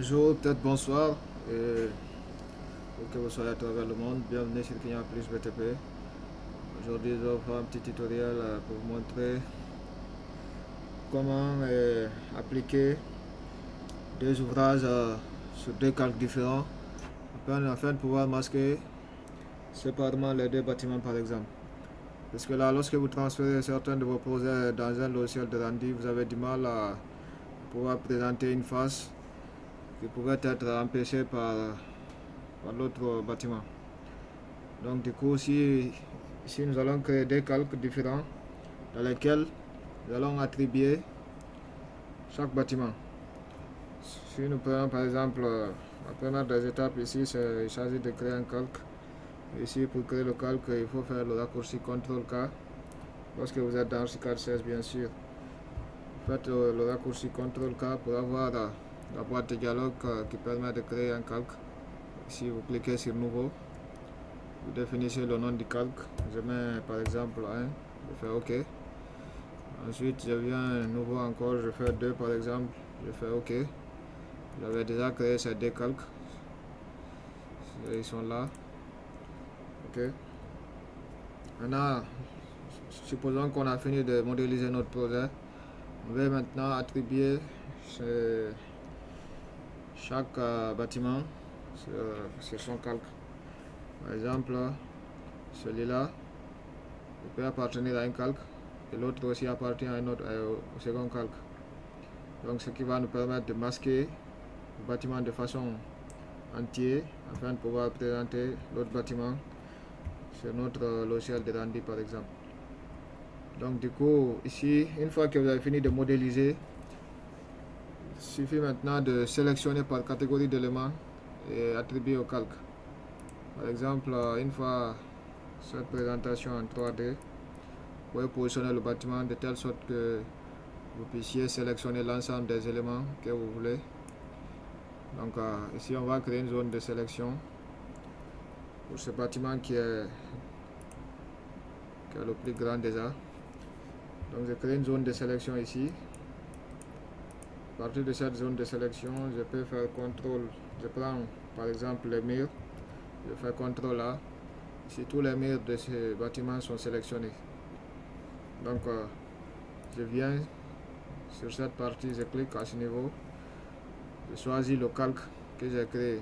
bonjour, peut-être bonsoir, et où que vous soyez à travers le monde, bienvenue sur Client Plus BTP. Aujourd'hui, je vais vous faire un petit tutoriel pour vous montrer comment appliquer deux ouvrages sur deux calques différents afin de pouvoir masquer séparément les deux bâtiments par exemple. Parce que là, lorsque vous transférez certains de vos projets dans un logiciel de rendu, vous avez du mal à pouvoir présenter une face qui pouvait être empêchée par l'autre bâtiment. Donc du coup, ici nous allons créer deux calques différents dans lesquels nous allons attribuer chaque bâtiment. Si nous prenons par exemple la première des étapes ici, c'est il s'agit de créer un calque. Ici, pour créer le calque, il faut faire le raccourci CTRL-K. Lorsque vous êtes dans Archicad 16, bien sûr, faites le raccourci CTRL-K pour avoir la boîte de dialogue qui permet de créer un calque. Ici, vous cliquez sur Nouveau. Vous définissez le nom du calque. Je mets par exemple 1, je fais OK. Ensuite, je viens nouveau encore, je fais 2 par exemple, je fais OK. J'avais déjà créé ces deux calques. Ils sont là. OK. Maintenant, supposons qu'on a fini de modéliser notre projet. On va maintenant attribuer chaque bâtiment sur son calque. Par exemple, celui-là, il peut appartenir à un calque et l'autre aussi appartient à un autre, au second calque. Donc ce qui va nous permettre de masquer le bâtiment de façon entière afin de pouvoir présenter l'autre bâtiment sur notre logiciel de rendu par exemple. Donc du coup ici, une fois que vous avez fini de modéliser, il suffit maintenant de sélectionner par catégorie d'éléments et attribuer au calque. Par exemple, une fois cette présentation en 3D, vous pouvez positionner le bâtiment de telle sorte que vous puissiez sélectionner l'ensemble des éléments que vous voulez. Donc ici on va créer une zone de sélection pour ce bâtiment qui est le plus grand déjà. Donc je crée une zone de sélection ici. À partir de cette zone de sélection, je peux faire CTRL, je prends par exemple les murs, je fais CTRL A. Ici tous les murs de ce bâtiment sont sélectionnés. Donc je viens sur cette partie, je clique à ce niveau, je choisis le calque que j'ai créé.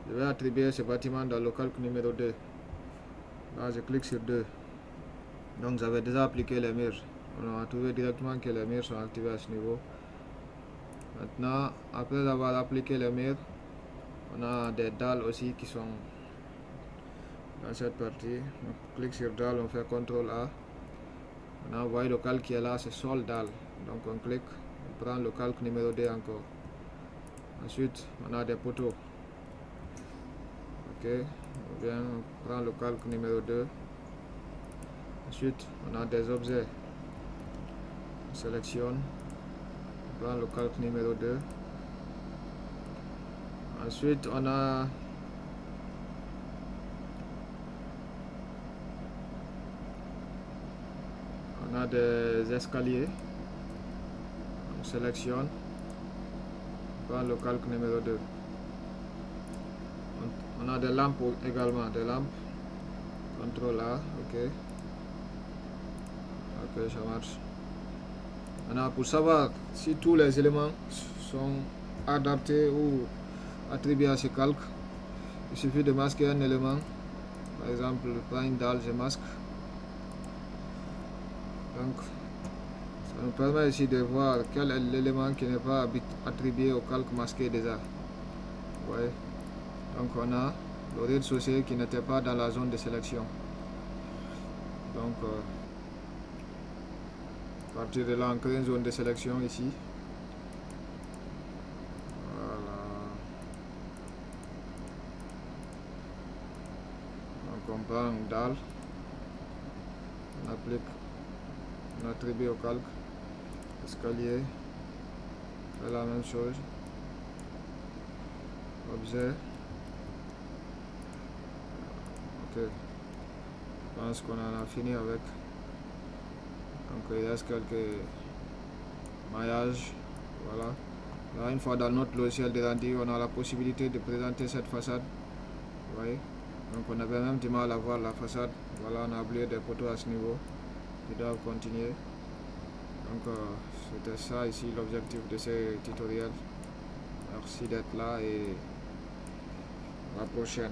Je vais attribuer ce bâtiment dans le calque numéro 2. Là je clique sur 2. Donc j'avais déjà appliqué les murs. On a trouvé directement que les murs sont activés à ce niveau. Maintenant, après avoir appliqué les murs, on a des dalles aussi qui sont dans cette partie. On clique sur dalle, on fait CTRL A. On a voyez le calque qui est là, c'est sol dalle. Donc on clique, on prend le calque numéro 2 encore. Ensuite, on a des poteaux. Ok, on vient, on prend le calque numéro 2. Ensuite, on a des objets. On sélectionne, on prend le calque numéro 2. Ensuite, on a des escaliers. On sélectionne, on prend le calque numéro 2. On a des lampes également, des lampes. CTRL A, ok. Ok, ça marche. Maintenant, pour savoir si tous les éléments sont adaptés ou attribués à ce calque, il suffit de masquer un élément. Par exemple, je prends une dalle, je masque. Donc, ça nous permet ici de voir quel est l'élément qui n'est pas attribué au calque masqué déjà. Ouais. Donc, on a le rez-de-chaussée qui n'était pas dans la zone de sélection. Donc, à partir de là, on crée une zone de sélection ici. Voilà. Donc, on prend une dalle, on applique, on attribue au calque, escalier, fait la même chose, objet. Ok, je pense qu'on en a fini avec. Donc il reste quelques maillages, voilà. Là, une fois dans notre logiciel de rendu, on a la possibilité de présenter cette façade. Vous voyez, donc on avait même du mal à voir la façade. Voilà, on a oublié des poteaux à ce niveau qui doivent continuer. Donc c'était ça ici l'objectif de ce tutoriel. Merci d'être là et à la prochaine.